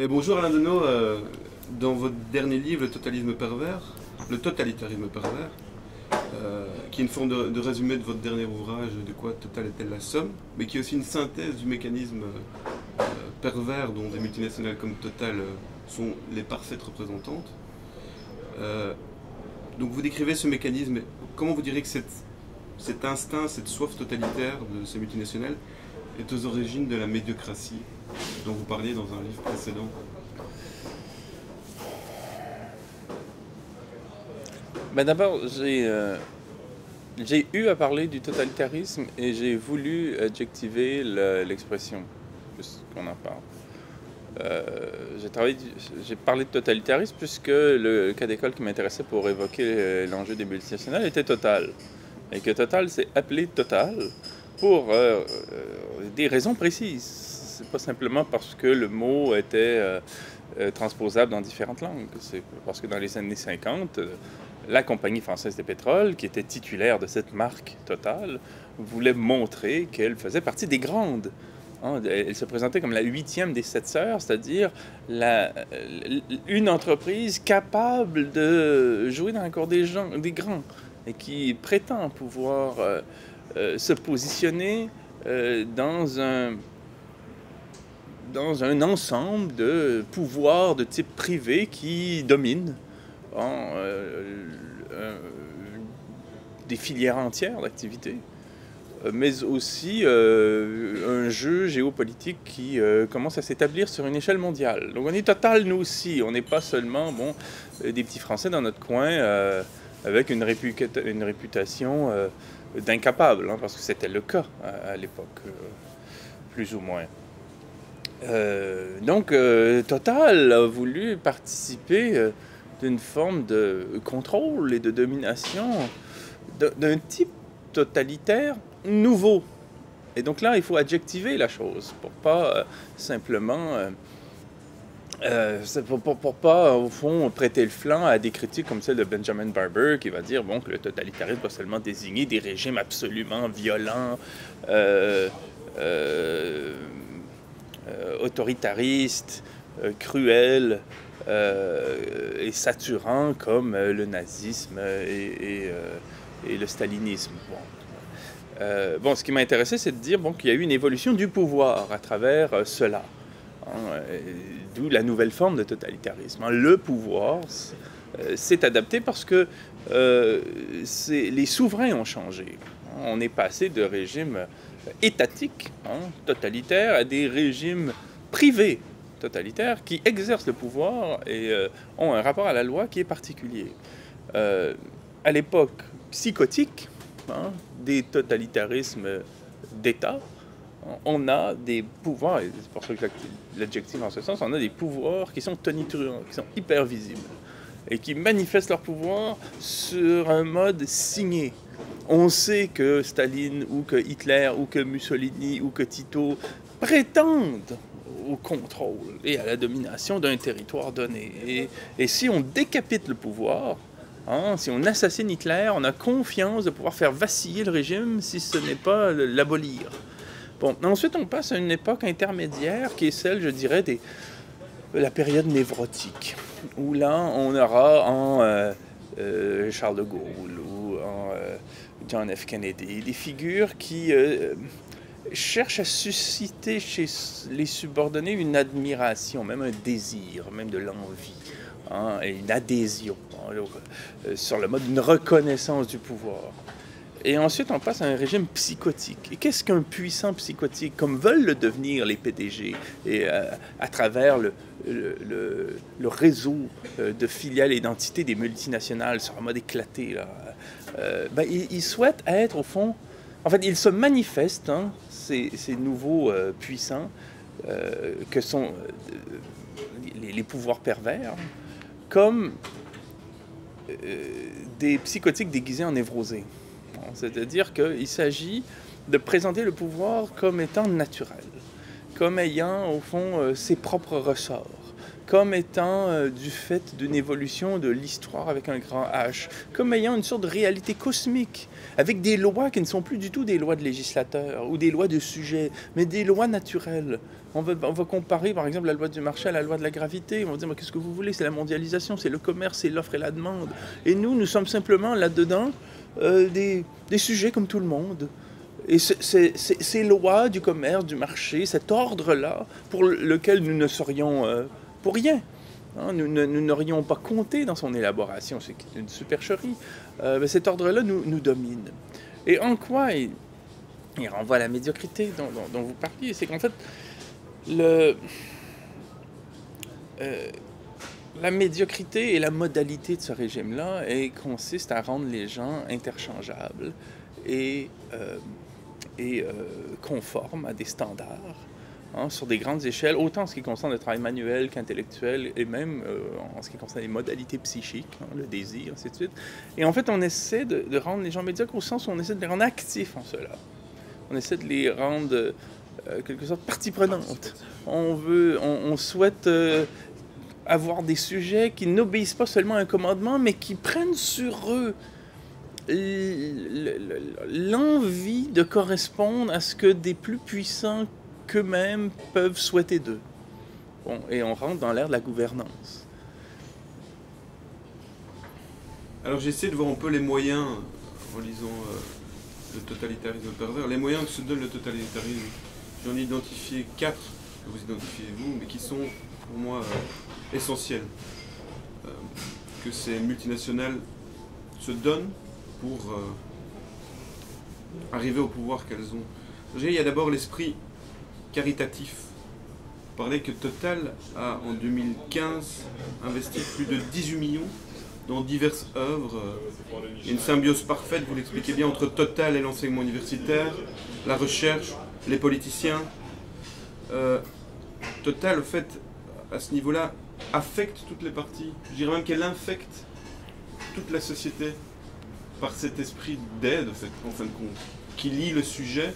Bonjour Alain Deneau, dans votre dernier livre, le totalitarisme pervers, qui est une forme de résumé de votre dernier ouvrage, De quoi Total est-elle la somme, mais qui est aussi une synthèse du mécanisme pervers dont des multinationales comme Total sont les parfaites représentantes. Donc vous décrivez ce mécanisme, comment vous direz que cet instinct, cette soif totalitaire de ces multinationales est aux origines de la médiocratie dont vous parliez dans un livre précédent? D'abord, j'ai eu à parler du totalitarisme et j'ai voulu adjectiver l'expression, puisqu'on en parle. J'ai parlé de totalitarisme puisque le cas d'école qui m'intéressait pour évoquer l'enjeu des multinationales était Total. Et que Total s'est appelé Total pour des raisons précises. C'est pas simplement parce que le mot était transposable dans différentes langues. C'est parce que dans les années 50, la Compagnie française des pétroles, qui était titulaire de cette marque Total, voulait montrer qu'elle faisait partie des grandes. Elle se présentait comme la 8e des 7 sœurs, c'est-à-dire une entreprise capable de jouer dans la cour des grands et qui prétend pouvoir se positionner dans un ensemble de pouvoirs de type privé qui dominent des filières entières d'activité, mais aussi un jeu géopolitique qui commence à s'établir sur une échelle mondiale. Donc on est Total, nous aussi. On n'est pas seulement des petits Français dans notre coin avec une réputation d'incapable, parce que c'était le cas à l'époque, plus ou moins. Donc Total a voulu participer d'une forme de contrôle et de domination d'un type totalitaire nouveau. Et donc là, il faut adjectiver la chose pour pas simplement... pour pas, au fond, prêter le flanc à des critiques comme celle de Benjamin Barber qui va dire que le totalitarisme doit seulement désigner des régimes absolument violents, autoritaristes, cruels et saturants comme le nazisme et le stalinisme. Ce qui m'a intéressé, c'est de dire qu'il y a eu une évolution du pouvoir à travers cela. D'où la nouvelle forme de totalitarisme. Le pouvoir s'est adapté parce que les souverains ont changé. On est passé de régimes étatiques, totalitaires, à des régimes privés totalitaires qui exercent le pouvoir et ont un rapport à la loi qui est particulier. À l'époque psychotique, des totalitarismes d'État, on a des pouvoirs, et c'est pour ça que l'adjectif en ce sens, on a des pouvoirs qui sont tonitruants, qui sont hyper visibles, et qui manifestent leur pouvoir sur un mode signé. On sait que Staline, ou que Hitler, ou que Mussolini, ou que Tito prétendent au contrôle et à la domination d'un territoire donné. Et si on décapite le pouvoir, si on assassine Hitler, on a confiance de pouvoir faire vaciller le régime si ce n'est pas l'abolir. Ensuite, on passe à une époque intermédiaire qui est celle, je dirais, de la période névrotique, où là, on aura en Charles de Gaulle ou en John F. Kennedy des figures qui cherchent à susciter chez les subordonnés une admiration, même un désir, même de l'envie, et une adhésion, sur le mode d'une reconnaissance du pouvoir. Et ensuite, on passe à un régime psychotique. Et qu'est-ce qu'un puissant psychotique, comme veulent le devenir les PDG, et à travers le réseau de filiales et d'entités des multinationales sur un mode éclaté, là, ils souhaitent être, au fond... En fait, ils se manifestent, ces nouveaux puissants, que sont les pouvoirs pervers, comme des psychotiques déguisés en névrosés. C'est-à-dire qu'il s'agit de présenter le pouvoir comme étant naturel, comme ayant, au fond, ses propres ressorts, comme étant du fait d'une évolution de l'histoire avec un grand H, comme ayant une sorte de réalité cosmique, avec des lois qui ne sont plus du tout des lois de législateurs ou des lois de sujets, mais des lois naturelles, On va comparer par exemple la loi du marché à la loi de la gravité. On va dire, mais qu'est-ce que vous voulez? C'est la mondialisation, c'est le commerce, c'est l'offre et la demande. Et nous sommes simplement là-dedans des sujets comme tout le monde. Et ces lois du commerce, du marché, cet ordre-là, pour lequel nous ne serions pour rien. Hein, nous n'aurions pas compté dans son élaboration, c'est une supercherie. Mais cet ordre-là nous domine. Et en quoi il renvoie à la médiocrité dont vous parliez? C'est qu'en fait, la médiocrité et la modalité de ce régime-là consiste à rendre les gens interchangeables et conformes à des standards, hein, sur des grandes échelles, autant en ce qui concerne le travail manuel qu'intellectuel, et même en ce qui concerne les modalités psychiques, hein, le désir, ainsi de suite. Et en fait, on essaie de rendre les gens médiocres au sens où on essaie de les rendre actifs en cela. On essaie de les rendre, quelque sorte, partie prenante. On souhaite avoir des sujets qui n'obéissent pas seulement à un commandement, mais qui prennent sur eux l'envie de correspondre à ce que des plus puissants qu'eux-mêmes peuvent souhaiter d'eux. Bon, et on rentre dans l'ère de la gouvernance. Alors j'essaie de voir un peu les moyens, en lisant le totalitarisme pervers, les moyens que se donne le totalitarisme. J'en ai identifié 4, que vous identifiez vous, mais qui sont pour moi essentiels. Que ces multinationales se donnent pour arriver au pouvoir qu'elles ont. Il y a d'abord l'esprit caritatif. Vous parlez que Total a en 2015 investi plus de 18 millions dans diverses œuvres. Il y a une symbiose parfaite, vous l'expliquez bien, entre Total et l'enseignement universitaire, la recherche, les politiciens. Total, au fait, à ce niveau-là, affecte toutes les parties. Je dirais même qu'elle infecte toute la société par cet esprit d'aide, en fin de compte, qui lie le sujet,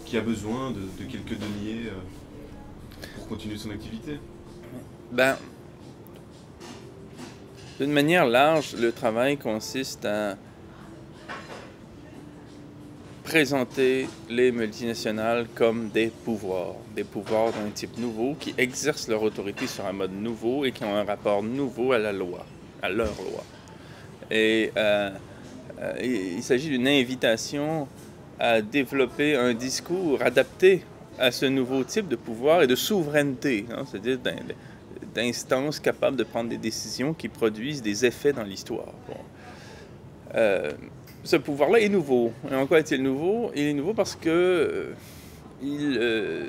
qui a besoin de quelques deniers pour continuer son activité. Ben, d'une manière large, le travail consiste à présenter les multinationales comme des pouvoirs d'un type nouveau, qui exercent leur autorité sur un mode nouveau et qui ont un rapport nouveau à la loi, à leur loi. Et il s'agit d'une invitation à développer un discours adapté à ce nouveau type de pouvoir et de souveraineté, hein, c'est-à-dire d'instances capables de prendre des décisions qui produisent des effets dans l'histoire. Bon. Ce pouvoir-là est nouveau. Et en quoi est-il nouveau? Il est nouveau parce que il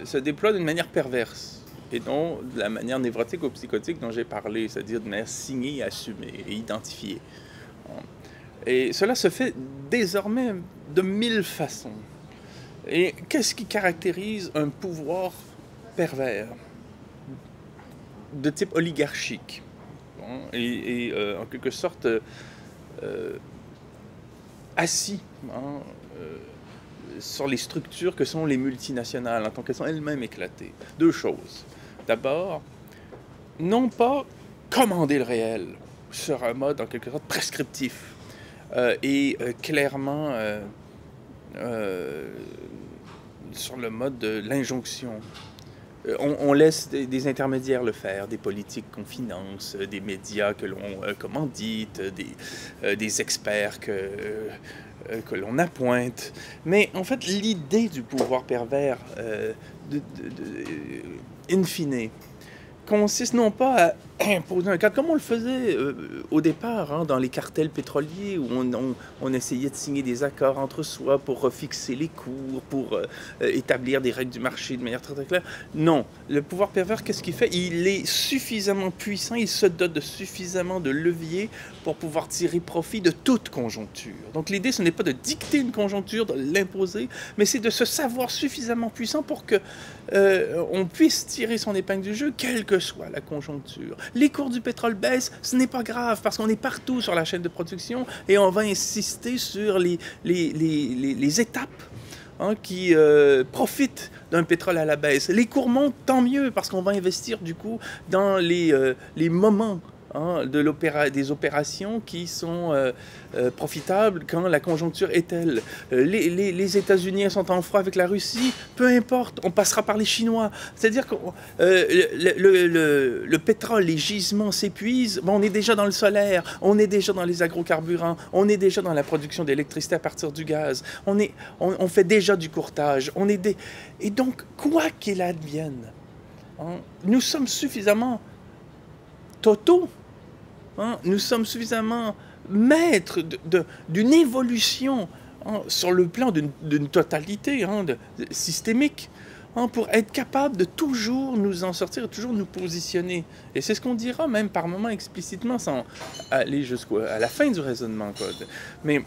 se déploie d'une manière perverse et non de la manière névrotique ou psychotique dont j'ai parlé, c'est-à-dire de manière signée, assumée et identifiée. Et cela se fait désormais de 1000 façons. Et qu'est-ce qui caractérise un pouvoir pervers de type oligarchique, bon, et en quelque sorte assis, hein, sur les structures que sont les multinationales, en tant qu'elles sont elles-mêmes éclatées? Deux choses. D'abord, non pas commander le réel sur un mode en quelque sorte prescriptif et clairement sur le mode de l'injonction. On laisse des intermédiaires le faire, des politiques qu'on finance, des médias que l'on commandite, des experts que l'on appointe. Mais en fait, l'idée du pouvoir pervers, in fine, consiste non pas à imposer un cadre, comme on le faisait au départ, hein, dans les cartels pétroliers, où on essayait de signer des accords entre soi pour fixer les cours, pour établir des règles du marché de manière très très claire. Non, le pouvoir pervers, qu'est-ce qu'il fait? Il est suffisamment puissant, il se dote de suffisamment de leviers pour pouvoir tirer profit de toute conjoncture. Donc l'idée, ce n'est pas de dicter une conjoncture, de l'imposer, mais c'est de se savoir suffisamment puissant pour que on puisse tirer son épingle du jeu, quelle que soit la conjoncture. Les cours du pétrole baissent, ce n'est pas grave, parce qu'on est partout sur la chaîne de production et on va insister sur les étapes, hein, qui profitent d'un pétrole à la baisse. Les cours montent, tant mieux, parce qu'on va investir du coup dans les moments hein, des opérations qui sont profitables quand la conjoncture est telle. Les États-Unis sont en froid avec la Russie, peu importe, on passera par les Chinois. C'est-à-dire que le pétrole, les gisements s'épuisent, bon, on est déjà dans le solaire, on est déjà dans les agrocarburants, on est déjà dans la production d'électricité à partir du gaz, on fait déjà du courtage, et donc, quoi qu'il advienne, hein, nous sommes suffisamment totaux, hein, nous sommes suffisamment maîtres d'une évolution, hein, sur le plan d'une totalité, hein, systémique, hein, pour être capable de toujours nous en sortir, toujours nous positionner. Et c'est ce qu'on dira même par moments explicitement, sans aller jusqu'à la fin du raisonnement, quoi. Mais,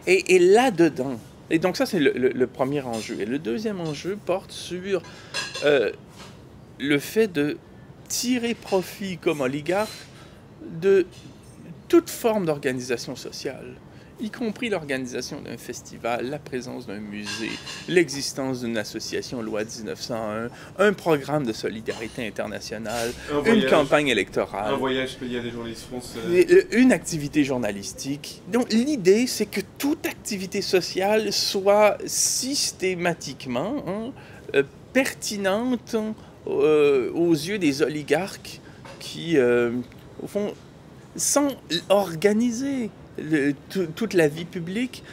et là-dedans, et donc ça c'est le premier enjeu. Et le deuxième enjeu porte sur le fait de tirer profit comme oligarque de toute forme d'organisation sociale, y compris l'organisation d'un festival, la présence d'un musée, l'existence d'une association loi 1901, un programme de solidarité internationale, une campagne électorale, un voyage payé à des journalistes français, une activité journalistique. Donc l'idée, c'est que toute activité sociale soit systématiquement, hein, pertinente aux yeux des oligarques qui, au fond, sans organiser toute la vie publique,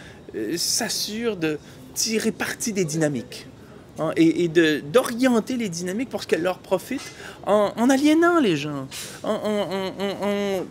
s'assurent de tirer parti des dynamiques, hein, et d'orienter les dynamiques pour ce qu'elles leur profitent en aliénant les gens, en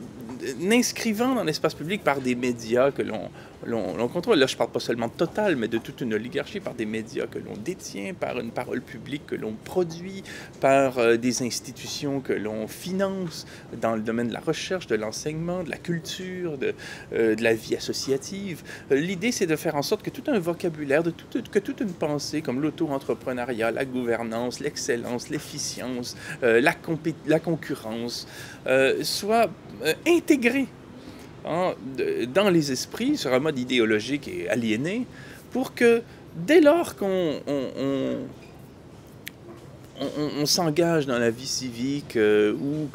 inscrivant dans l'espace public par des médias que l'on contrôle. Là, je ne parle pas seulement de Total, mais de toute une oligarchie, par des médias que l'on détient, par une parole publique que l'on produit, par des institutions que l'on finance dans le domaine de la recherche, de l'enseignement, de la culture, de la vie associative. L'idée, c'est de faire en sorte que tout un vocabulaire, que toute une pensée, comme l'auto-entrepreneuriat, la gouvernance, l'excellence, l'efficience, la concurrence, soit intégrée, hein, dans les esprits sur un mode idéologique et aliéné, pour que dès lors qu'on s'engage dans la vie civique ou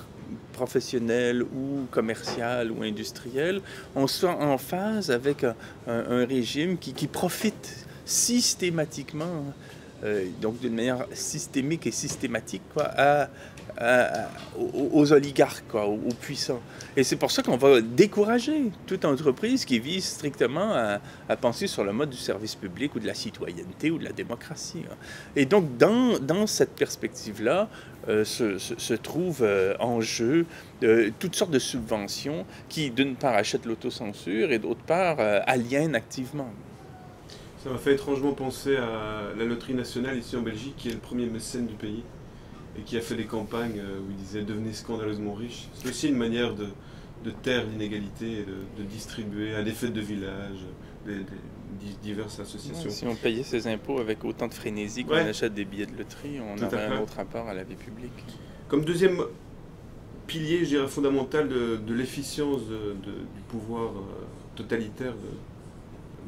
professionnelle ou commerciale ou industrielle, on soit en phase avec un régime qui profite systématiquement, donc d'une manière systémique et systématique, quoi, aux oligarques, quoi, aux puissants. Et c'est pour ça qu'on va décourager toute entreprise qui vise strictement à penser sur le mode du service public ou de la citoyenneté ou de la démocratie, hein. Et donc, dans cette perspective-là, se trouvent en jeu toutes sortes de subventions qui, d'une part, achètent l'autocensure et d'autre part, aliènent activement. Ça m'a fait étrangement penser à la Loterie Nationale ici en Belgique, qui est le premier mécène du pays, et qui a fait des campagnes où il disait « devenez scandaleusement riche ». C'est aussi une manière de taire l'inégalité et de distribuer à des fêtes de village, diverses associations. Ouais, si on payait ses impôts avec autant de frénésie qu'on achète des billets de loterie, on aurait un autre rapport à la vie publique. Comme deuxième pilier, je dirais, fondamental de l'efficience du pouvoir totalitaire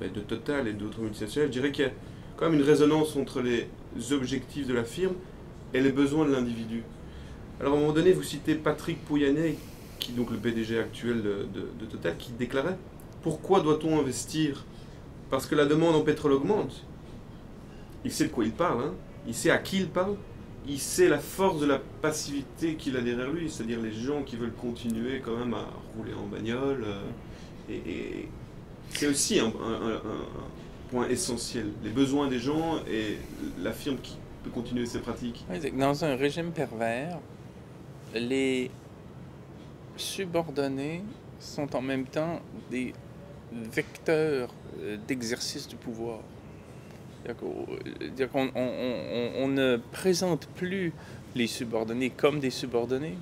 de Total et d'autres multinationales, je dirais qu'il y a quand même une résonance entre les objectifs de la firme et les besoins de l'individu. Alors à un moment donné, vous citez Patrick Pouyanné, qui est donc le PDG actuel de Total, qui déclarait « Pourquoi doit-on investir ? Parce que la demande en pétrole augmente. » Il sait de quoi il parle, hein. Il sait à qui il parle, il sait la force de la passivité qu'il a derrière lui, c'est-à-dire les gens qui veulent continuer quand même à rouler en bagnole. Et c'est aussi un point essentiel, les besoins des gens et la firme qui peut continuer ses pratiques. Dans un régime pervers, les subordonnés sont en même temps des vecteurs d'exercice du pouvoir. C'est-à-dire qu'on ne présente plus les subordonnés comme des subordonnés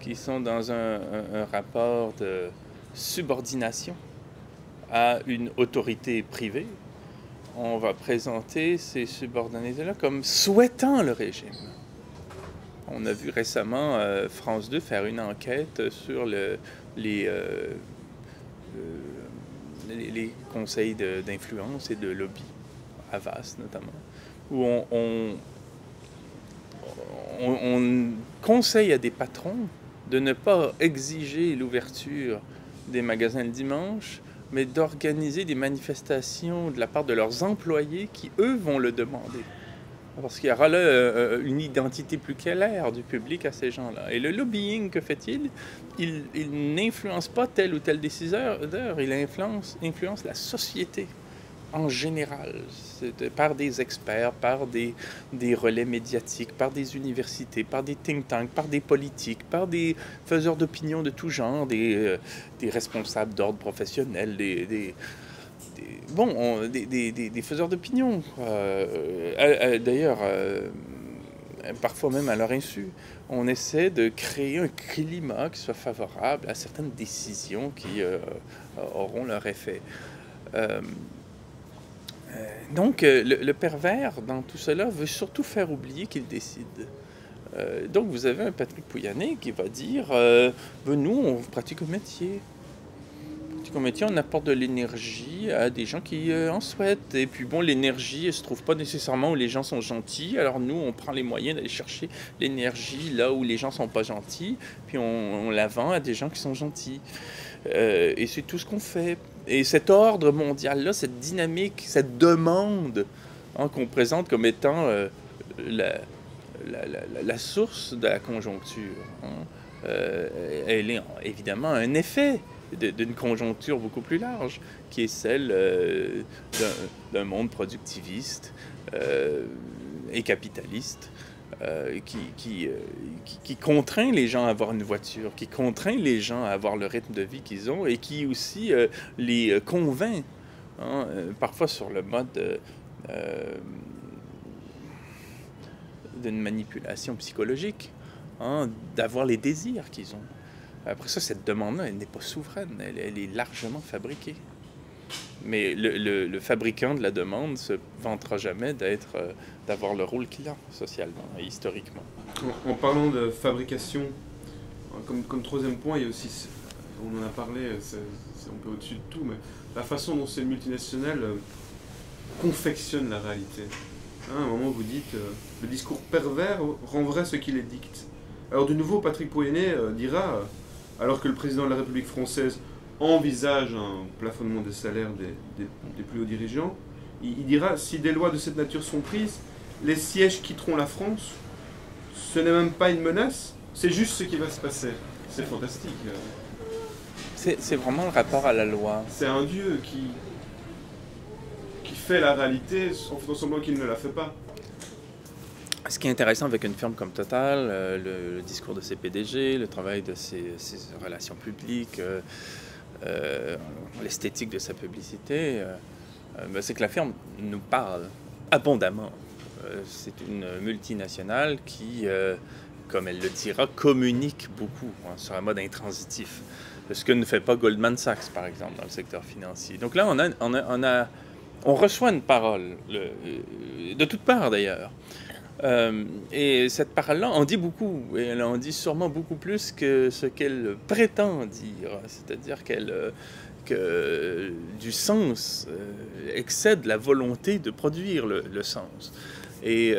qui sont dans un rapport de subordination à une autorité privée. On va présenter ces subordonnés-là comme souhaitant le régime. On a vu récemment France 2 faire une enquête sur les conseils d'influence et de lobby, Havas notamment, où on conseille à des patrons de ne pas exiger l'ouverture des magasins le dimanche, mais d'organiser des manifestations de la part de leurs employés qui, eux, vont le demander. Parce qu'il y aura là une identité plus claire du public à ces gens-là. Et le lobbying, que fait-il? Il n'influence pas tel ou tel décideur, il influence la société en général, par des experts, par des relais médiatiques, par des universités, par des think tanks, par des politiques, par des faiseurs d'opinion de tout genre, des responsables d'ordre professionnel, des faiseurs d'opinion. D'ailleurs, parfois même à leur insu, on essaie de créer un climat qui soit favorable à certaines décisions qui auront leur effet. Donc, le pervers, dans tout cela, veut surtout faire oublier qu'il décide. Donc, vous avez un Patrick Pouyanné qui va dire nous, on pratique un métier. On apporte de l'énergie à des gens qui en souhaitent. Et puis, bon, l'énergie ne se trouve pas nécessairement où les gens sont gentils. Alors, nous, on prend les moyens d'aller chercher l'énergie là où les gens ne sont pas gentils. Puis, on la vend à des gens qui sont gentils. Et c'est tout ce qu'on fait. Et cet ordre mondial-là, cette dynamique, cette demande qu'on présente comme étant la source de la conjoncture, elle est évidemment un effet d'une conjoncture beaucoup plus large, qui est celle d'un monde productiviste et capitaliste. Qui contraint les gens à avoir une voiture, qui contraint les gens à avoir le rythme de vie qu'ils ont et qui aussi les convainc, parfois sur le mode d'une manipulation psychologique, d'avoir les désirs qu'ils ont. Après ça, cette demande-là, elle n'est pas souveraine, elle est largement fabriquée. Mais le fabricant de la demande ne se vantera jamais d'avoir le rôle qu'il a socialement et historiquement. En parlant de fabrication, comme troisième point, il y a aussi, on en a parlé, c'est un peu au-dessus de tout, mais la façon dont ces multinationales confectionnent la réalité. À un moment, vous dites, le discours pervers rend vrai ce qu'il édicte. Alors de nouveau, Patrick Pouyanné dira, alors que le président de la République française envisage un plafonnement des salaires des plus hauts dirigeants, il dira, si des lois de cette nature sont prises, les sièges quitteront la France. Ce n'est même pas une menace, c'est juste ce qui va se passer. C'est fantastique. C'est vraiment le rapport à la loi. C'est un dieu qui fait la réalité en faisant semblant qu'il ne la fait pas. Ce qui est intéressant avec une firme comme Total, le discours de ses PDG, le travail de ses relations publiques, l'esthétique de sa publicité, c'est que la firme nous parle abondamment. C'est une multinationale qui, comme elle le dira, communique beaucoup sur un mode intransitif. Ce que ne fait pas Goldman Sachs, par exemple, dans le secteur financier. Donc là, on reçoit une parole, de toutes parts d'ailleurs. Et cette parole-là en dit beaucoup, et elle en dit sûrement beaucoup plus que ce qu'elle prétend dire, c'est-à-dire que du sens excède la volonté de produire le sens. Et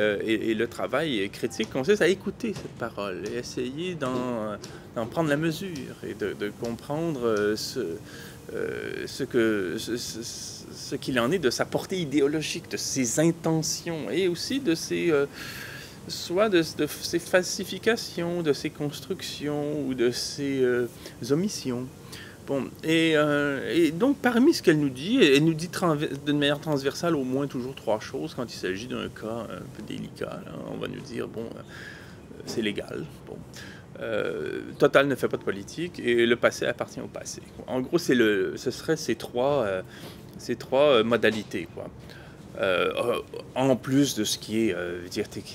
le travail critique consiste à écouter cette parole et essayer d'en prendre la mesure et de comprendre ce qu'il en est de sa portée idéologique, de ses intentions et aussi de soit de ses falsifications, de ses constructions ou de ses omissions. Bon, et donc, parmi ce qu'elle nous dit d'une manière transversale au moins toujours 3 choses quand il s'agit d'un cas un peu délicat. Là, on va nous dire, bon, c'est légal. Bon. Total ne fait pas de politique et le passé appartient au passé. En gros, ce serait ces trois modalités, quoi. En plus de ce qui est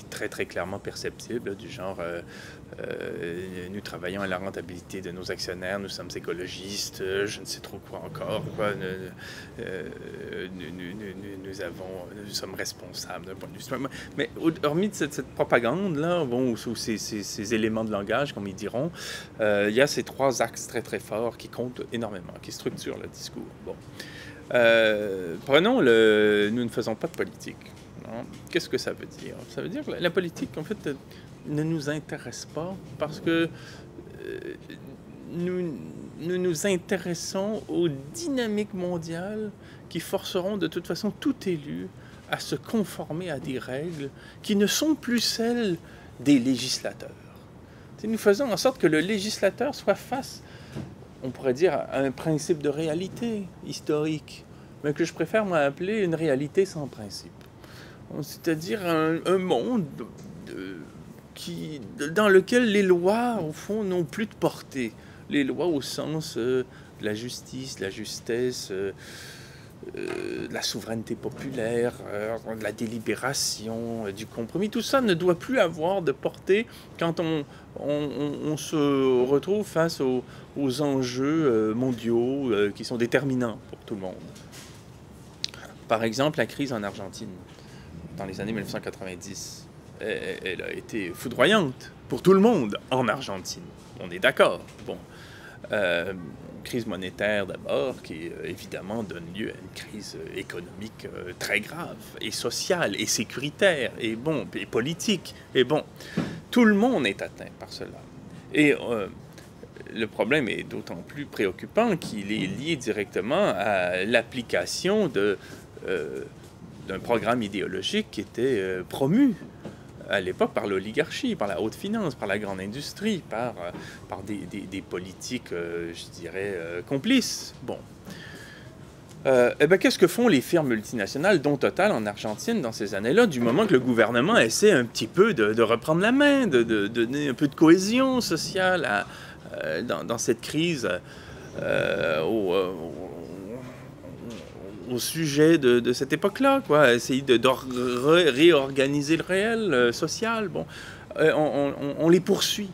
très très clairement perceptible, du genre nous travaillons à la rentabilité de nos actionnaires, nous sommes écologistes, je ne sais trop quoi encore, quoi. Nous sommes responsables d'un point de vue. Mais hormis de cette propagande-là, bon, ou ces éléments de langage, comme ils diront, il y a ces 3 axes très très forts qui comptent énormément, qui structurent le discours. Bon. Prenons nous ne faisons pas de politique. Qu'est-ce que ça veut dire? Ça veut dire que la politique, en fait, ne nous intéresse pas parce que nous nous intéressons aux dynamiques mondiales qui forceront de toute façon tout élu à se conformer à des règles qui ne sont plus celles des législateurs. Nous faisons en sorte que le législateur soit face, on pourrait dire, à un principe de réalité historique, mais que je préfère moi appeler une réalité sans principe. C'est-à-dire un monde dans lequel les lois, au fond, n'ont plus de portée. Les lois au sens de la justice, de la justesse, de la souveraineté populaire, de la délibération, du compromis. Tout ça ne doit plus avoir de portée quand on se retrouve face aux enjeux mondiaux qui sont déterminants pour tout le monde. Par exemple, la crise en Argentine, dans les années 1990, elle a été foudroyante pour tout le monde en Argentine. On est d'accord. Bon. Crise monétaire d'abord, qui évidemment donne lieu à une crise économique très grave, et sociale, et sécuritaire, et bon, et politique. Et bon, tout le monde est atteint par cela. Et le problème est d'autant plus préoccupant qu'il est lié directement à l'application d'un programme idéologique qui était promu à l'époque par l'oligarchie, par la haute finance, par la grande industrie, par des politiques, je dirais, complices. Bon. Eh bien, qu'est-ce que font les firmes multinationales, dont Total en Argentine, dans ces années-là, du moment que le gouvernement essaie un petit peu de reprendre la main, de donner un peu de cohésion sociale dans cette crise au sujet de cette époque-là, quoi, essayer de réorganiser le réel social. Bon, on les poursuit.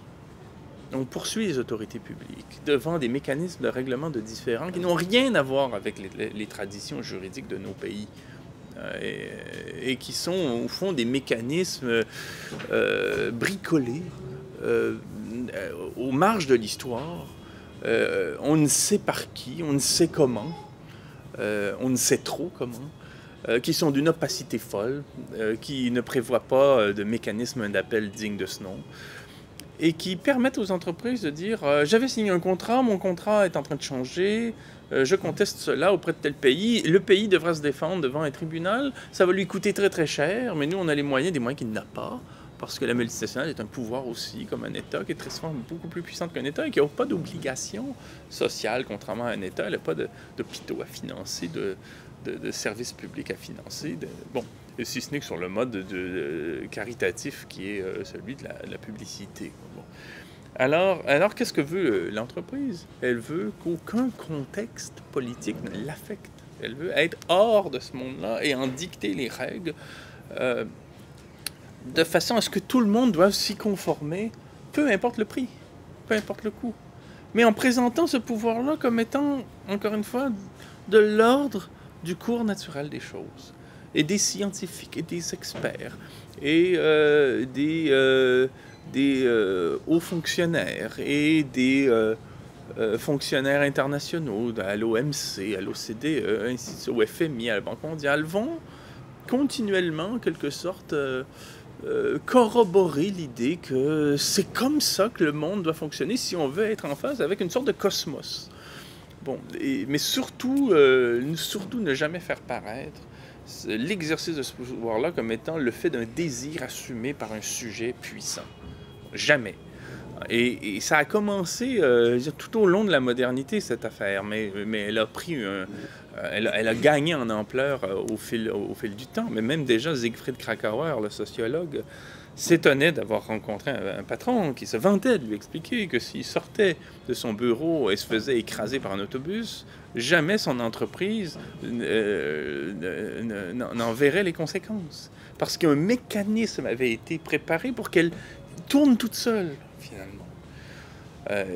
On poursuit les autorités publiques devant des mécanismes de règlement de différends qui n'ont rien à voir avec les traditions juridiques de nos pays et qui sont, au fond, des mécanismes bricolés aux marges de l'histoire. On ne sait par qui, on ne sait comment. On ne sait trop comment, qui sont d'une opacité folle, qui ne prévoient pas de mécanisme d'appel digne de ce nom, et qui permettent aux entreprises de dire « j'avais signé un contrat, mon contrat est en train de changer, je conteste cela auprès de tel pays, le pays devra se défendre devant un tribunal, ça va lui coûter très très cher, mais nous on a les moyens, des moyens qu'il n'a pas, parce que la multinationale est un pouvoir aussi, comme un État, qui est très souvent beaucoup plus puissant qu'un État et qui n'a pas d'obligation sociale, contrairement à un État. Elle n'a pas d'hôpitaux à financer, de services publics à financer. Bon, et si ce n'est que sur le mode caritatif qui est celui de la publicité. Bon. Alors qu'est-ce que veut l'entreprise? Elle veut qu'aucun contexte politique ne l'affecte. Elle veut être hors de ce monde-là et en dicter les règles de façon à ce que tout le monde doive s'y conformer, peu importe le prix, peu importe le coût. Mais en présentant ce pouvoir-là comme étant, encore une fois, de l'ordre du cours naturel des choses, et des scientifiques, et des experts, et des hauts fonctionnaires, et des fonctionnaires internationaux, à l'OMC, à l'OCDE, ainsi au FMI, à la Banque mondiale, vont continuellement, en quelque sorte, corroborer l'idée que c'est comme ça que le monde doit fonctionner si on veut être en phase avec une sorte de cosmos. Bon, mais surtout ne jamais faire paraître l'exercice de ce pouvoir-là comme étant le fait d'un désir assumé par un sujet puissant. Jamais. Et ça a commencé tout au long de la modernité, cette affaire, mais elle a pris elle a gagné en ampleur au fil du temps. Mais même déjà, Siegfried Kracauer, le sociologue, s'étonnait d'avoir rencontré un patron qui se vantait de lui expliquer que s'il sortait de son bureau et se faisait écraser par un autobus, jamais son entreprise n'en verrait les conséquences. Parce qu'un mécanisme avait été préparé pour qu'elle tourne toute seule, finalement.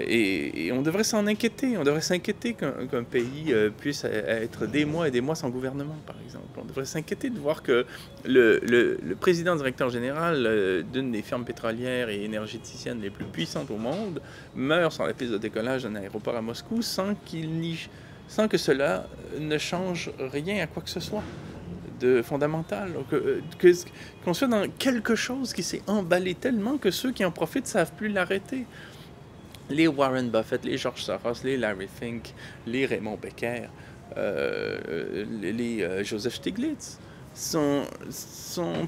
Et on devrait s'en inquiéter. On devrait s'inquiéter qu'un pays puisse être des mois et des mois sans gouvernement, par exemple. On devrait s'inquiéter de voir que le président directeur général d'une des firmes pétrolières et énergéticiennes les plus puissantes au monde meurt sur la piste de décollage d'un aéroport à Moscou sans que cela ne change rien à quoi que ce soit de fondamental. Qu'on soit dans quelque chose qui s'est emballé tellement que ceux qui en profitent ne savent plus l'arrêter. les Warren Buffett, les George Soros, les Larry Fink, les Raymond Becker, les Joseph Stiglitz sont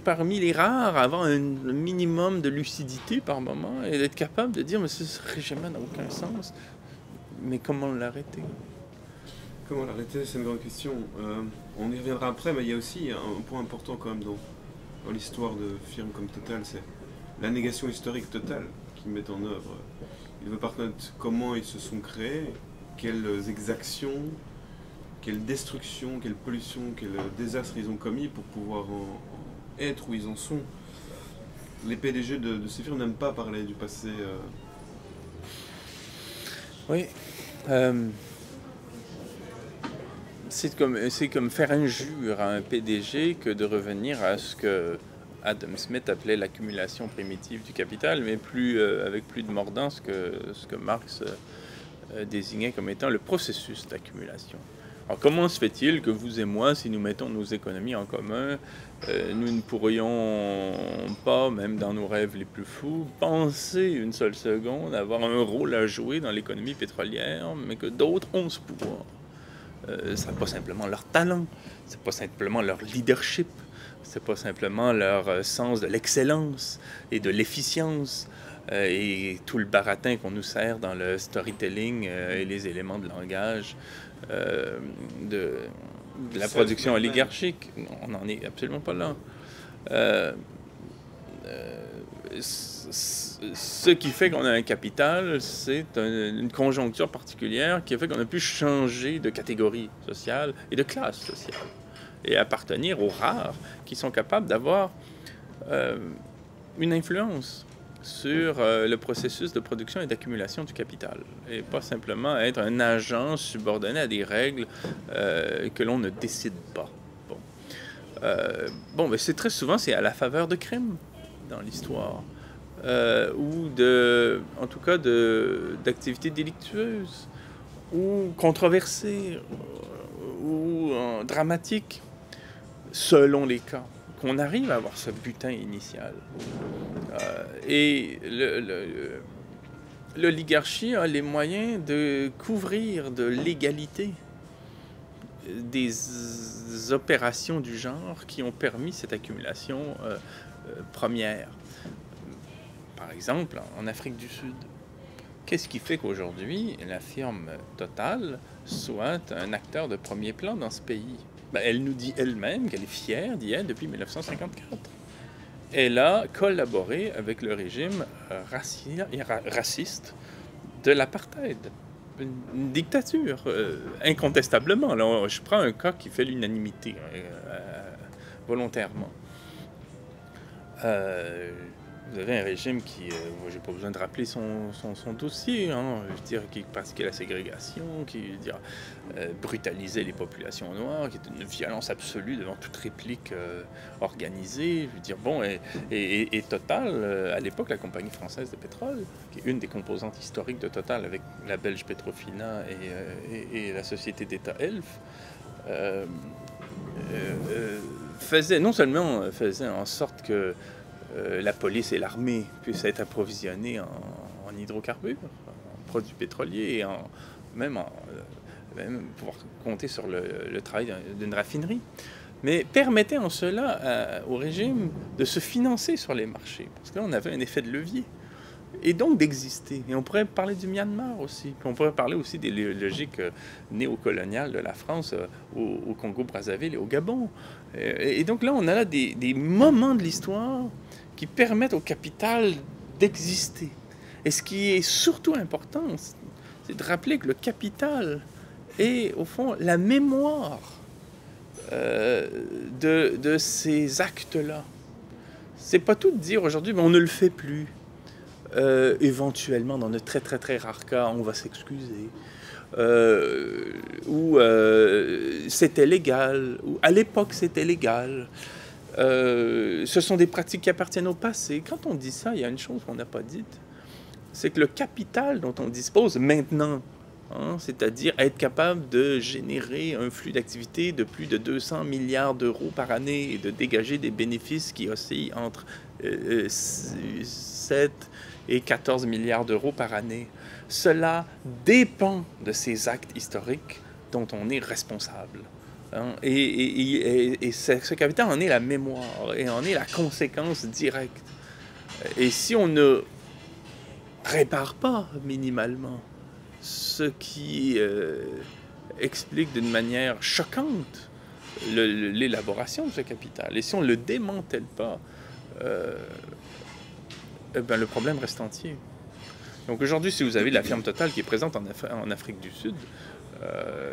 parmi les rares à avoir un minimum de lucidité par moment et d'être capable de dire mais ce régime n'a aucun sens, mais comment l'arrêter? Comment l'arrêter? C'est une grande question. On y reviendra après, mais il y a aussi un point important quand même dans l'histoire de firmes comme Total, c'est la négation historique totale qu'ils mettent en œuvre. Ils veulent par contre comment ils se sont créés, quelles exactions, quelle destruction, quelle pollution, quel désastre ils ont commis pour pouvoir en être où ils en sont. Les PDG de ces firmes n'aiment pas parler du passé. Oui. C'est comme faire injure à un PDG que de revenir à ce que Adam Smith appelait l'accumulation primitive du capital, mais avec plus de mordant ce que Marx désignait comme étant le processus d'accumulation. Alors comment se fait-il que vous et moi, si nous mettons nos économies en commun, nous ne pourrions pas, même dans nos rêves les plus fous, penser une seule seconde avoir un rôle à jouer dans l'économie pétrolière, mais que d'autres ont ce pouvoir? C'est pas simplement leur talent, c'est pas simplement leur leadership, c'est pas simplement leur sens de l'excellence et de l'efficience et tout le baratin qu'on nous sert dans le storytelling et les éléments de langage de la production oligarchique. On n'en est absolument pas là. Ce qui fait qu'on a un capital, c'est une conjoncture particulière qui a fait qu'on a pu changer de catégorie sociale et de classe sociale et appartenir aux rares qui sont capables d'avoir une influence sur le processus de production et d'accumulation du capital et pas simplement être un agent subordonné à des règles que l'on ne décide pas. Bon, mais c'est très souvent c'est à la faveur de crimes dans l'histoire. Ou en tout cas d'activités délictueuses ou controversées ou dramatiques selon les cas qu'on arrive à avoir ce butin initial. Et l'oligarchie a les moyens de couvrir de l'égalité des opérations du genre qui ont permis cette accumulation première. Par exemple, en Afrique du Sud, qu'est-ce qui fait qu'aujourd'hui, la firme Total soit un acteur de premier plan dans ce pays? Ben, elle nous dit elle-même qu'elle est fière d'y être depuis 1954. Elle a collaboré avec le régime raciste de l'apartheid. Une dictature, incontestablement. Là, je prends un cas qui fait l'unanimité volontairement. Vous avez un régime qui, j'ai pas besoin de rappeler son dossier, hein, je veux dire, qui pratiquait la ségrégation, qui brutalisait les populations noires, qui était une violence absolue devant toute réplique organisée. Je veux dire, bon, et Total, à l'époque, la compagnie française de pétrole, qui est une des composantes historiques de Total avec la belge Petrofina et la société d'État Elf, non seulement faisait en sorte que la police et l'armée puissent être approvisionnées en hydrocarbures, en produits pétroliers, et même pouvoir compter sur le travail d'une raffinerie, mais permettait en cela au régime de se financer sur les marchés, parce que là on avait un effet de levier, et donc d'exister. Et on pourrait parler du Myanmar aussi, puis on pourrait parler aussi des logiques néocoloniales de la France au Congo-Brazzaville et au Gabon. Et donc là on a là des moments de l'histoire qui permettent au capital d'exister. Et ce qui est surtout important, c'est de rappeler que le capital est, au fond, la mémoire de ces actes-là. C'est pas tout de dire aujourd'hui, mais on ne le fait plus. Éventuellement, dans de très très très rares cas, on va s'excuser. Ou c'était légal, ou à l'époque c'était légal. Ce sont des pratiques qui appartiennent au passé. Quand on dit ça, il y a une chose qu'on n'a pas dite, c'est que le capital dont on dispose maintenant, hein, c'est-à-dire être capable de générer un flux d'activité de plus de 200 milliards d'euros par année et de dégager des bénéfices qui oscillent entre 7 et 14 milliards d'euros par année. Cela dépend de ces actes historiques dont on est responsable. Hein? Et ce capital en est la mémoire et en est la conséquence directe. Et si on ne répare pas minimalement ce qui explique d'une manière choquante l'élaboration de ce capital, et si on ne le démantèle pas, eh ben, le problème reste entier. Donc aujourd'hui, si vous avez la firme Total qui est présente en Afrique du Sud,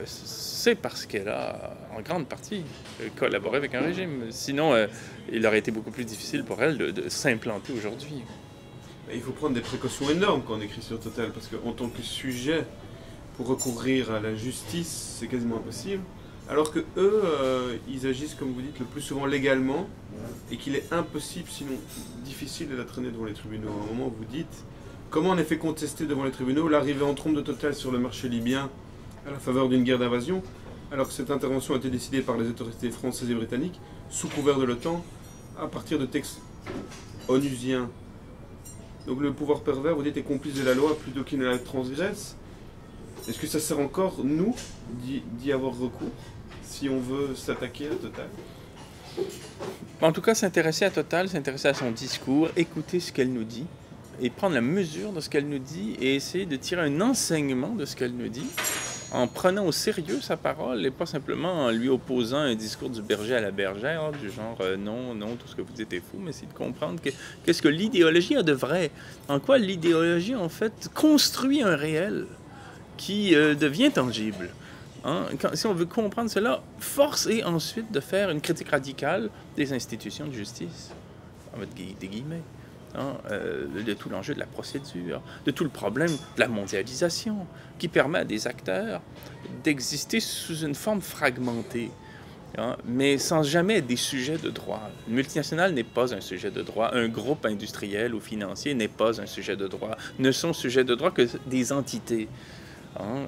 c'est parce qu'elle a en grande partie collaboré avec un régime. Sinon, il aurait été beaucoup plus difficile pour elle de s'implanter aujourd'hui. Il faut prendre des précautions énormes quand on écrit sur Total, parce qu'en tant que sujet, pour recourir à la justice, c'est quasiment impossible. Alors que eux, ils agissent, comme vous dites, le plus souvent légalement, et qu'il est impossible, sinon difficile, de la traîner devant les tribunaux. À un moment, vous dites, comment en effet contester devant les tribunaux l'arrivée en trompe de Total sur le marché libyen à la faveur d'une guerre d'invasion, alors que cette intervention a été décidée par les autorités françaises et britanniques, sous couvert de l'OTAN, à partir de textes onusiens. Donc le pouvoir pervers, vous dites, est complice de la loi plutôt qu'il ne la transgresse. Est-ce que ça sert encore, nous, d'y avoir recours, si on veut s'attaquer à Total? En tout cas, s'intéresser à Total, s'intéresser à son discours, écouter ce qu'elle nous dit, et prendre la mesure de ce qu'elle nous dit, et essayer de tirer un enseignement de ce qu'elle nous dit, en prenant au sérieux sa parole, et pas simplement en lui opposant un discours du berger à la bergère, du genre non, non, tout ce que vous dites est fou, mais c'est de comprendre qu'est-ce que l'idéologie a de vrai, en quoi l'idéologie, en fait, construit un réel qui devient tangible. Hein? Si on veut comprendre cela, force est ensuite de faire une critique radicale des institutions de justice, en mettre des guillemets, hein? De tout l'enjeu de la procédure, de tout le problème de la mondialisation, qui permet à des acteurs d'exister sous une forme fragmentée, hein? Mais sans jamais être des sujets de droit. Une multinationale n'est pas un sujet de droit, un groupe industriel ou financier n'est pas un sujet de droit, ne sont sujets de droit que des entités. Hein,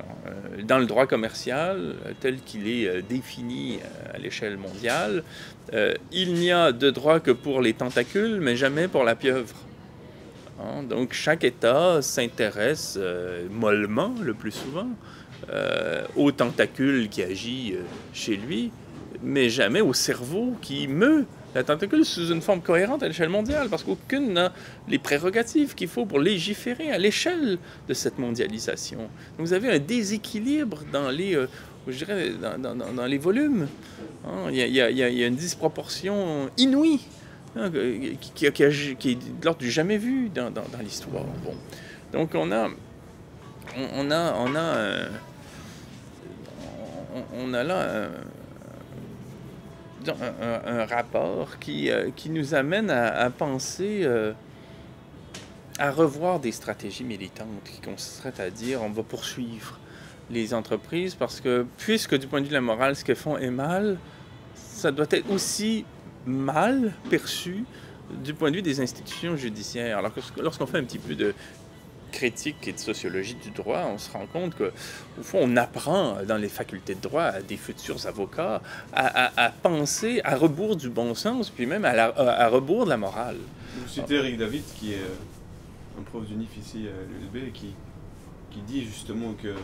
dans le droit commercial, tel qu'il est défini à l'échelle mondiale, il n'y a de droit que pour les tentacules, mais jamais pour la pieuvre. Hein, donc chaque État s'intéresse mollement, le plus souvent, au tentacule qui agit chez lui, mais jamais au cerveau qui meut la tentacule sous une forme cohérente à l'échelle mondiale, parce qu'aucune n'a les prérogatives qu'il faut pour légiférer à l'échelle de cette mondialisation. Donc vous avez un déséquilibre dans les, je dirais, dans les volumes. Hein, il y a une disproportion inouïe, hein, qui est de l'ordre du jamais vu dans l'histoire. Bon. Donc on a là un rapport qui nous amène à penser, à revoir des stratégies militantes qui consisteraient à dire on va poursuivre les entreprises parce que, puisque du point de vue de la morale, ce qu'elles font est mal, ça doit être aussi mal perçu du point de vue des institutions judiciaires. Alors que lorsqu'on fait un petit peu de critique et de sociologie du droit, on se rend compte qu'au fond, on apprend dans les facultés de droit à des futurs avocats à penser à rebours du bon sens, puis même à rebours de la morale. Vous citez Eric David, qui est un prof d'UNIF ici à l'ULB, qui dit justement que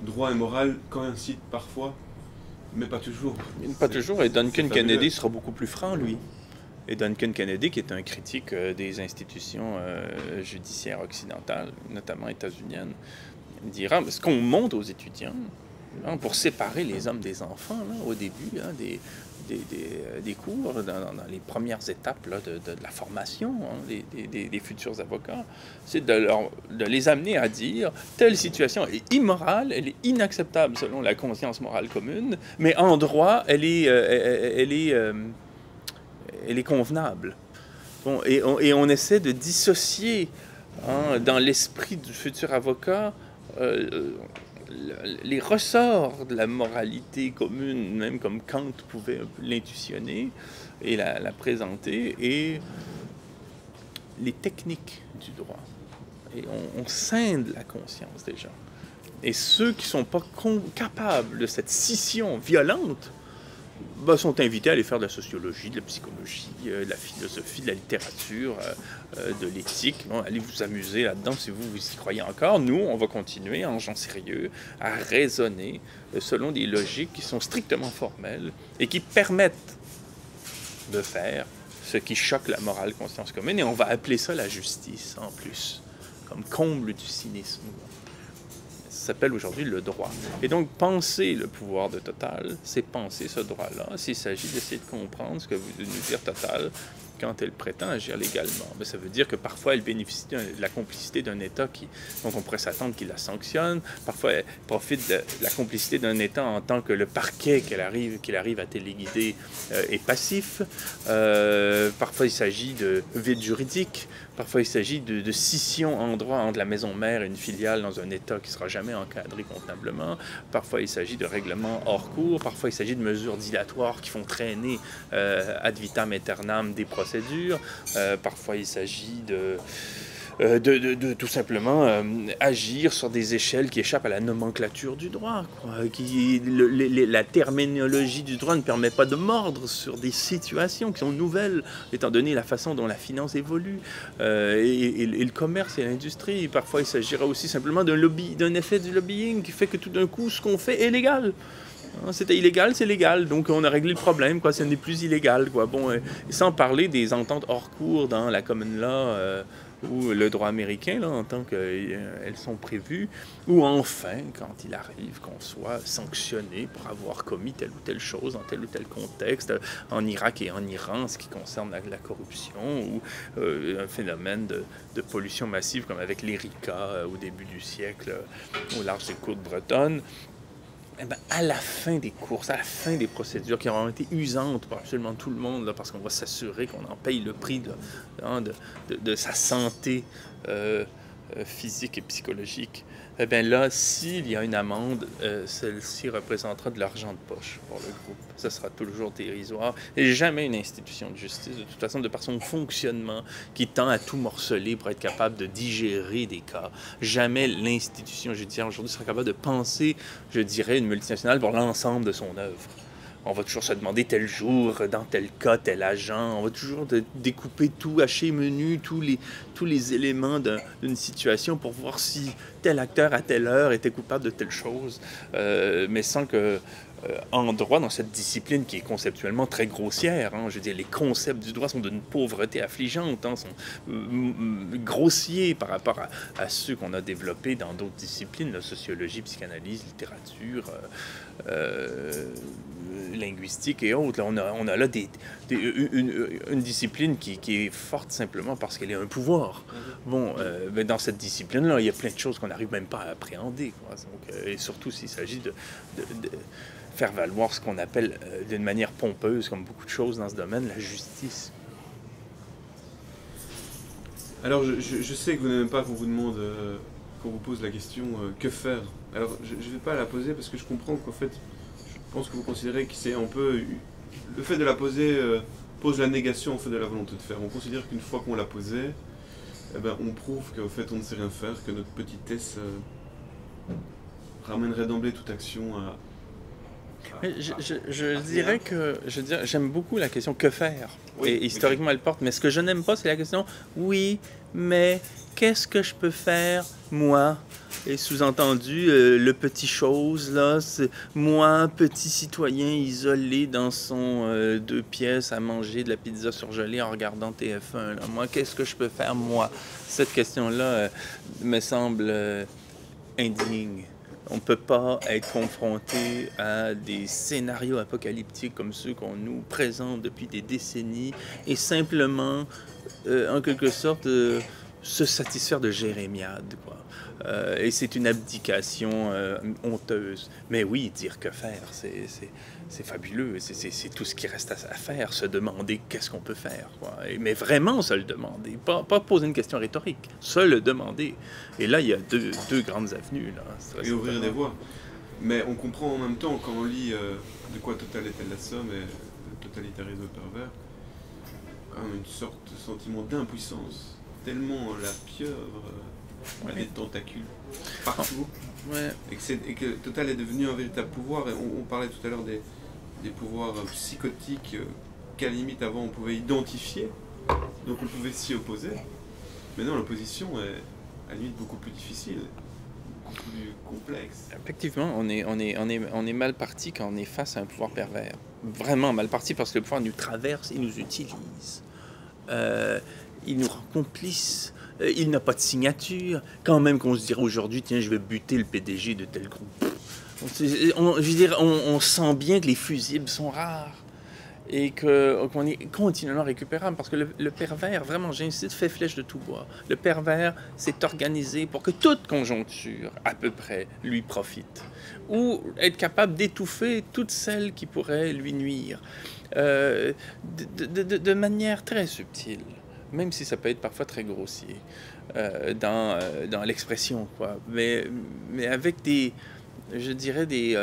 droit et morale coïncident parfois, mais pas toujours. Pas toujours, et Duncan Kennedy sera beaucoup plus franc, lui. Et Duncan Kennedy, qui est un critique des institutions judiciaires occidentales, notamment états-uniennes, dira ce qu'on montre aux étudiants, hein, pour séparer les hommes des enfants, là, au début, hein, des cours, dans les premières étapes là, de la formation, hein, des futurs avocats, c'est de les amener à dire telle situation est immorale, elle est inacceptable selon la conscience morale commune, mais en droit, elle est convenable. Bon, et on essaie de dissocier, hein, dans l'esprit du futur avocat les ressorts de la moralité commune, même comme Kant pouvait l'intuitionner et la présenter, et les techniques du droit. Et on scinde la conscience des gens. Et ceux qui ne sont pas capables de cette scission violente sont invités à aller faire de la sociologie, de la psychologie, de la philosophie, de la littérature, de l'éthique. Bon, allez vous amuser là-dedans si vous y croyez encore. Nous, on va continuer en gens sérieux à raisonner selon des logiques qui sont strictement formelles et qui permettent de faire ce qui choque la morale conscience commune. Et on va appeler ça la justice en plus, comme comble du cynisme. Ça s'appelle aujourd'hui le droit. Et donc, penser le pouvoir de Total, c'est penser ce droit-là, s'il s'agit d'essayer de comprendre ce que veut nous dire Total quand elle prétend agir légalement. Mais ça veut dire que parfois, elle bénéficie de la complicité d'un État dont on pourrait s'attendre qu'il la sanctionne. Parfois, elle profite de la complicité d'un État en tant que le parquet qu'il arrive à téléguider est passif. Parfois, il s'agit de vide juridique. Parfois, il s'agit de scission en droit entre la maison mère et une filiale dans un État qui ne sera jamais encadré comptablement. Parfois, il s'agit de règlements hors cours. Parfois, il s'agit de mesures dilatoires qui font traîner ad vitam aeternam des procédures. Parfois, il s'agit de tout simplement agir sur des échelles qui échappent à la nomenclature du droit, quoi. La terminologie du droit ne permet pas de mordre sur des situations qui sont nouvelles, étant donné la façon dont la finance évolue, et le commerce et l'industrie. Parfois, il s'agira aussi simplement d'un effet du lobbying qui fait que tout d'un coup, ce qu'on fait est légal. C'était illégal, c'est légal, donc on a réglé le problème, quoi. Ce n'est plus illégal, quoi. Bon, sans parler des ententes hors cours dans la common law ou le droit américain, là, en tant qu'elles sont prévues, ou enfin, quand il arrive qu'on soit sanctionné pour avoir commis telle ou telle chose dans tel ou tel contexte, en Irak et en Iran, ce qui concerne la corruption, ou un phénomène de pollution massive comme avec l'Erika au début du siècle au large des côtes bretonnes. Eh bien, à la fin des courses, à la fin des procédures qui auront été usantes pour absolument tout le monde, là, parce qu'on va s'assurer qu'on en paye le prix de sa santé physique et psychologique, eh bien là, s'il y a une amende, celle-ci représentera de l'argent de poche pour le groupe. Ça sera toujours dérisoire. Et jamais une institution de justice, de toute façon, de par son fonctionnement, qui tend à tout morceler pour être capable de digérer des cas. Jamais l'institution judiciaire aujourd'hui sera capable de penser, je dirais, une multinationale pour l'ensemble de son œuvre. On va toujours se demander tel jour, dans tel cas, tel agent. On va toujours découper tout, hacher menu, tous les éléments d'une situation pour voir si tel acteur à telle heure était coupable de telle chose. Mais sans que, en droit, dans cette discipline qui est conceptuellement très grossière, je veux dire, les concepts du droit sont d'une pauvreté affligeante, sont grossiers par rapport à ceux qu'on a développés dans d'autres disciplines, la sociologie, psychanalyse, littérature, linguistique et autres. Là, on a là une discipline qui est forte simplement parce qu'elle est un pouvoir. Bon, mais dans cette discipline-là, il y a plein de choses qu'on n'arrive même pas à appréhender, quoi. Donc, et surtout s'il s'agit de faire valoir ce qu'on appelle d'une manière pompeuse, comme beaucoup de choses dans ce domaine, la justice. Alors, je sais que vous n'aimez pas qu'on vous demande, qu'on vous pose la question que faire. Alors, je ne vais pas la poser parce que je comprends qu'en fait, je pense que vous considérez que c'est un peu... Le fait de la poser pose la négation en fait, de la volonté de faire. On considère qu'une fois qu'on l'a posée, eh ben, on prouve qu'en fait on ne sait rien faire, que notre petitesse ramènerait d'emblée toute action à... Je dirais que j'aime beaucoup la question que faire. Oui, et historiquement elle porte, mais ce que je n'aime pas, c'est la question oui, mais qu'est-ce que je peux faire moi? Et sous-entendu, le petit chose là, c'est moi, petit citoyen isolé dans son 2 pièces à manger de la pizza surgelée en regardant TF1. Là. Moi, qu'est-ce que je peux faire moi? Cette question-là me semble indigne. On ne peut pas être confronté à des scénarios apocalyptiques comme ceux qu'on nous présente depuis des décennies et simplement, en quelque sorte, se satisfaire de jérémiades, quoi. Et c'est une abdication honteuse. Mais oui, dire que faire, c'est fabuleux. C'est tout ce qui reste à faire, se demander qu'est-ce qu'on peut faire, quoi. Mais vraiment se le demander, pas poser une question rhétorique, se le demander. Et là, il y a deux grandes avenues. Là. Et ouvrir des voies. Mais on comprend en même temps, quand on lit de quoi Total est-elle la somme et le totalitarisme pervers, quand même une sorte de sentiment d'impuissance. Tellement la pieuvre a des tentacules partout. Ouais. Et que Total est devenu un véritable pouvoir. Et on parlait tout à l'heure des pouvoirs psychotiques qu'à la limite avant on pouvait identifier, donc on pouvait s'y opposer. Maintenant l'opposition est à la limite beaucoup plus difficile, beaucoup plus complexe. Effectivement, on est mal parti quand on est face à un pouvoir pervers. Vraiment mal parti parce que le pouvoir nous traverse et nous utilise. Il nous rend complices. Il n'a pas de signature. Quand même qu'on se dirait aujourd'hui, tiens, je vais buter le PDG de tel groupe. Je veux dire, on sent bien que les fusibles sont rares et qu'on est continuellement récupérable parce que le pervers, vraiment, j'insiste, fait flèche de tout bois. Le pervers s'est organisé pour que toute conjoncture, à peu près, lui profite ou être capable d'étouffer toutes celles qui pourraient lui nuire de manière très subtile, même si ça peut être parfois très grossier dans l'expression, quoi. Mais avec je dirais des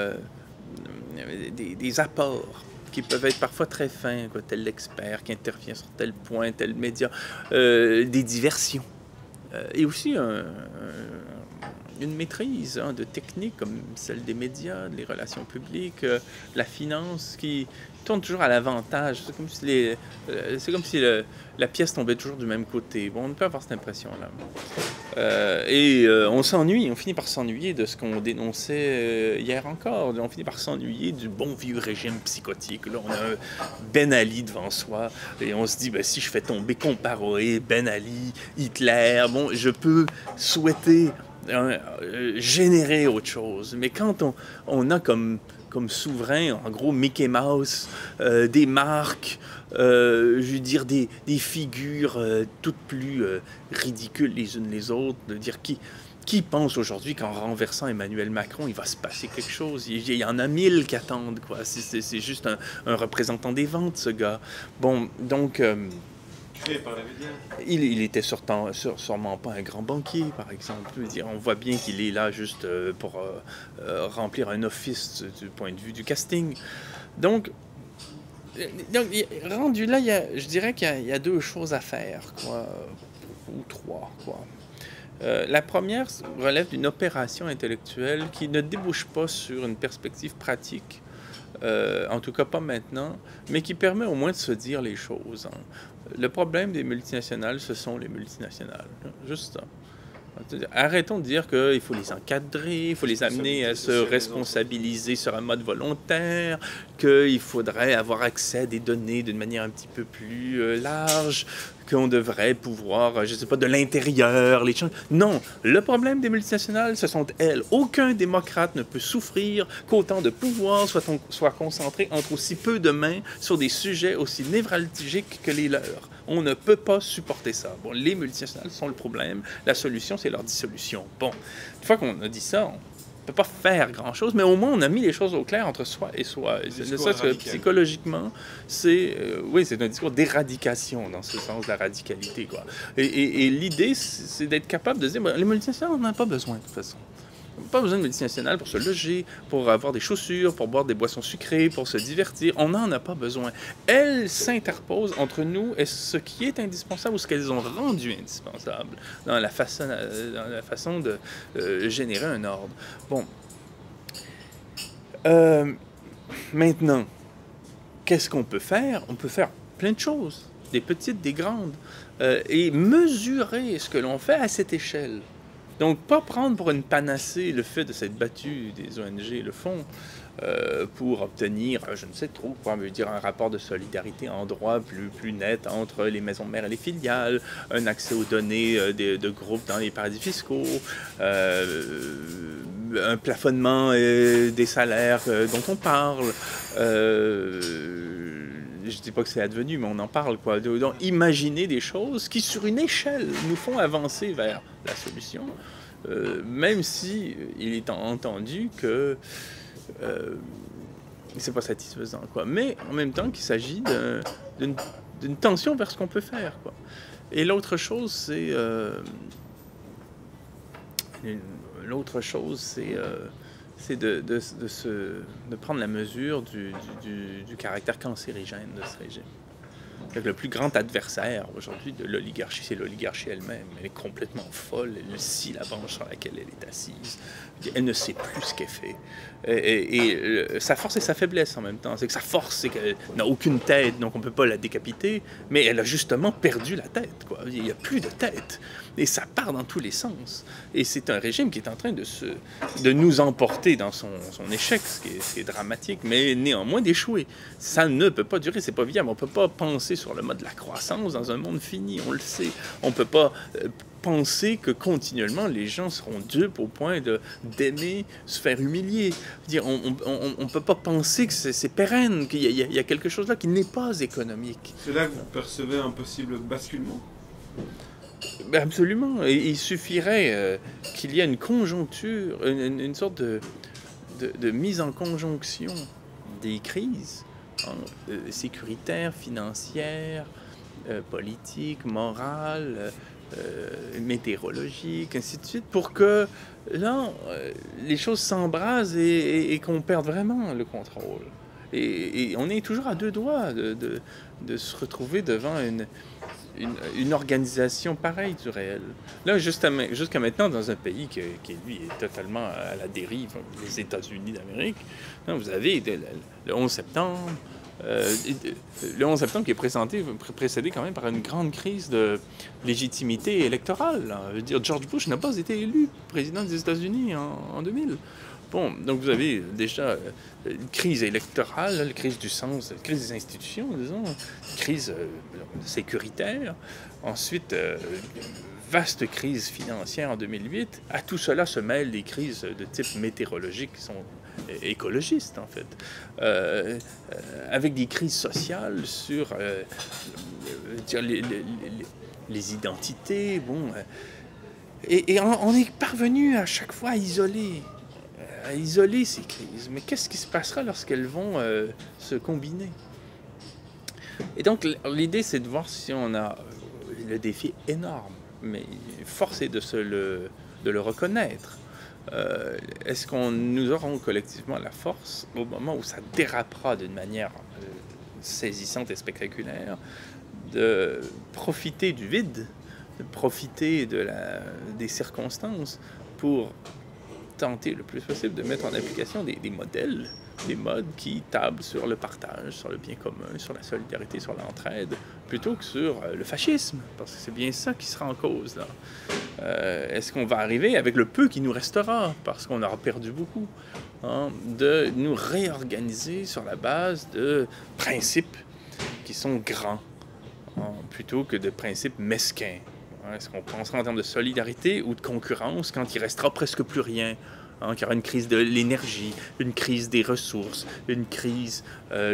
apports qui peuvent être parfois très fins, quoi, tel l'expert qui intervient sur tel point, tel média, des diversions. Et aussi une maîtrise de techniques comme celle des médias, des relations publiques, la finance qui tourne toujours à l'avantage. C'est comme si la pièce tombait toujours du même côté. Bon, on peut avoir cette impression-là. On s'ennuie, on finit par s'ennuyer de ce qu'on dénonçait hier encore. On finit par s'ennuyer du bon vieux régime psychotique. Là, on a un Ben Ali devant soi et on se dit, ben, si je fais tomber Compaoré, Ben Ali, Hitler, bon, je peux souhaiter générer autre chose. Mais quand on a comme souverain, en gros, Mickey Mouse, des marques, je veux dire, des figures toutes plus ridicules les unes les autres, de dire qui pense aujourd'hui qu'en renversant Emmanuel Macron, il va se passer quelque chose? Il y en a 1000 qui attendent, quoi. C'est juste un représentant des ventes, ce gars. Bon, donc... Créé par les médias. Il était sûrement pas un grand banquier, par exemple. Je veux dire, on voit bien qu'il est là juste pour remplir un office du point de vue du casting. Donc rendu là, je dirais qu'il y a deux choses à faire, quoi, ou trois, quoi. La première relève d'une opération intellectuelle qui ne débouche pas sur une perspective pratique, en tout cas pas maintenant, mais qui permet au moins de se dire les choses. Hein. Le problème des multinationales, ce sont les multinationales. Juste ça. Arrêtons de dire qu'il faut les encadrer, il faut les amener à se responsabiliser sur un mode volontaire, qu'il faudrait avoir accès à des données d'une manière un petit peu plus large, qu'on devrait pouvoir, je ne sais pas, de l'intérieur, les choses. Non, le problème des multinationales, ce sont elles. Aucun démocrate ne peut souffrir qu'autant de pouvoir soit concentré entre aussi peu de mains sur des sujets aussi névralgiques que les leurs. On ne peut pas supporter ça. Bon, les multinationales sont le problème. La solution, c'est leur dissolution. Bon, une fois qu'on a dit ça, on ne peut pas faire grand-chose, mais au moins, on a mis les choses au clair entre soi et soi. Ne serait-ce que psychologiquement, c'est un discours d'éradication, dans ce sens, de la radicalité, quoi. Et l'idée, c'est d'être capable de dire, les multinationales, on n'en a pas besoin, de toute façon. Pas besoin de multinationales pour se loger, pour avoir des chaussures, pour boire des boissons sucrées, pour se divertir. On n'en a pas besoin. Elles s'interposent entre nous et ce qui est indispensable ou ce qu'elles ont rendu indispensable dans la façon de générer un ordre. Bon. Maintenant, qu'est-ce qu'on peut faire? On peut faire plein de choses, des petites, des grandes, et mesurer ce que l'on fait à cette échelle. Donc, pas prendre pour une panacée le fait de s'être battu, des ONG le font, pour obtenir, je ne sais trop quoi, veut dire un rapport de solidarité en droit plus net entre les maisons mères et les filiales, un accès aux données de groupes dans les paradis fiscaux, un plafonnement des salaires dont on parle. Je ne dis pas que c'est advenu, mais on en parle, quoi. Donc, imaginer des choses qui, sur une échelle, nous font avancer vers la solution, même si il est entendu que c'est pas satisfaisant, quoi. Mais en même temps qu'il s'agit d'une tension vers ce qu'on peut faire, quoi. Et l'autre chose, c'est de prendre la mesure du caractère cancérigène de ce régime. Le plus grand adversaire aujourd'hui de l'oligarchie, c'est l'oligarchie elle-même. Elle est complètement folle, elle scie la branche sur laquelle elle est assise. Elle ne sait plus ce qu'elle fait. Et sa force et sa faiblesse en même temps. C'est que sa force, c'est qu'elle n'a aucune tête, donc on ne peut pas la décapiter, mais elle a justement perdu la tête, quoi. Il n'y a plus de tête. Et ça part dans tous les sens. Et c'est un régime qui est en train de nous emporter dans son échec, ce qui est dramatique, mais néanmoins d'échouer. Ça ne peut pas durer, c'est pas viable. On ne peut pas penser sur le mode de la croissance dans un monde fini, on le sait. On ne peut pas penser que continuellement les gens seront dupes au point d'aimer se faire humilier. Dire, on ne peut pas penser que c'est pérenne, qu'il y a quelque chose là qui n'est pas économique. C'est là que vous percevez un possible basculement? Ben absolument. Il suffirait qu'il y ait une conjoncture, une sorte de mise en conjonction des crises sécuritaires, financières, politiques, morales, météorologiques, ainsi de suite, pour que là, les choses s'embrasent et qu'on perde vraiment le contrôle. Et on est toujours à deux doigts de se retrouver devant une organisation pareille du réel. Là, jusqu'à maintenant, dans un pays qui lui, est totalement à la dérive, les États-Unis d'Amérique, vous avez le 11 septembre, le 11 septembre qui est précédé quand même par une grande crise de légitimité électorale. Là. Je veux dire, George Bush n'a pas été élu président des États-Unis en 2000. Bon, donc vous avez déjà une crise électorale, une crise du sens, une crise des institutions, disons, une crise sécuritaire. Ensuite, vaste crise financière en 2008. À tout cela se mêlent des crises de type météorologique qui sont écologistes, en fait. Avec des crises sociales sur les identités. Bon, et on est parvenu à chaque fois à isoler ces crises. Mais qu'est-ce qui se passera lorsqu'elles vont se combiner? Et donc, l'idée, c'est de voir si on a le défi énorme, mais force est de le reconnaître. Est-ce qu'on nous aurons collectivement la force, au moment où ça dérapera d'une manière saisissante et spectaculaire, de profiter du vide, de profiter des circonstances pour tenter le plus possible de mettre en application des modèles, des modes qui tablent sur le partage, sur le bien commun, sur la solidarité, sur l'entraide, plutôt que sur le fascisme, parce que c'est bien ça qui sera en cause, là. Est-ce qu'on va arriver, avec le peu qui nous restera, parce qu'on aura perdu beaucoup, hein, de nous réorganiser sur la base de principes qui sont grands, hein, plutôt que de principes mesquins? Est-ce qu'on pensera en termes de solidarité ou de concurrence quand il restera presque plus rien? Hein, qu'il y aura une crise de l'énergie, une crise des ressources, une crise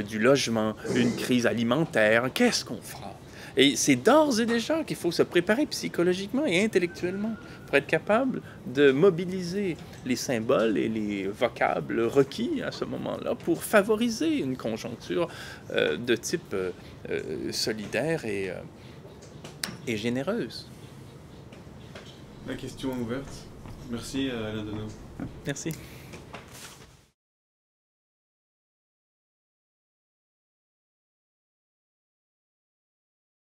du logement, une crise alimentaire. Qu'est-ce qu'on fera? Et c'est d'ores et déjà qu'il faut se préparer psychologiquement et intellectuellement pour être capable de mobiliser les symboles et les vocables requis à ce moment-là pour favoriser une conjoncture de type solidaire et généreuse. La question est ouverte. Merci Alain Deneau. Merci.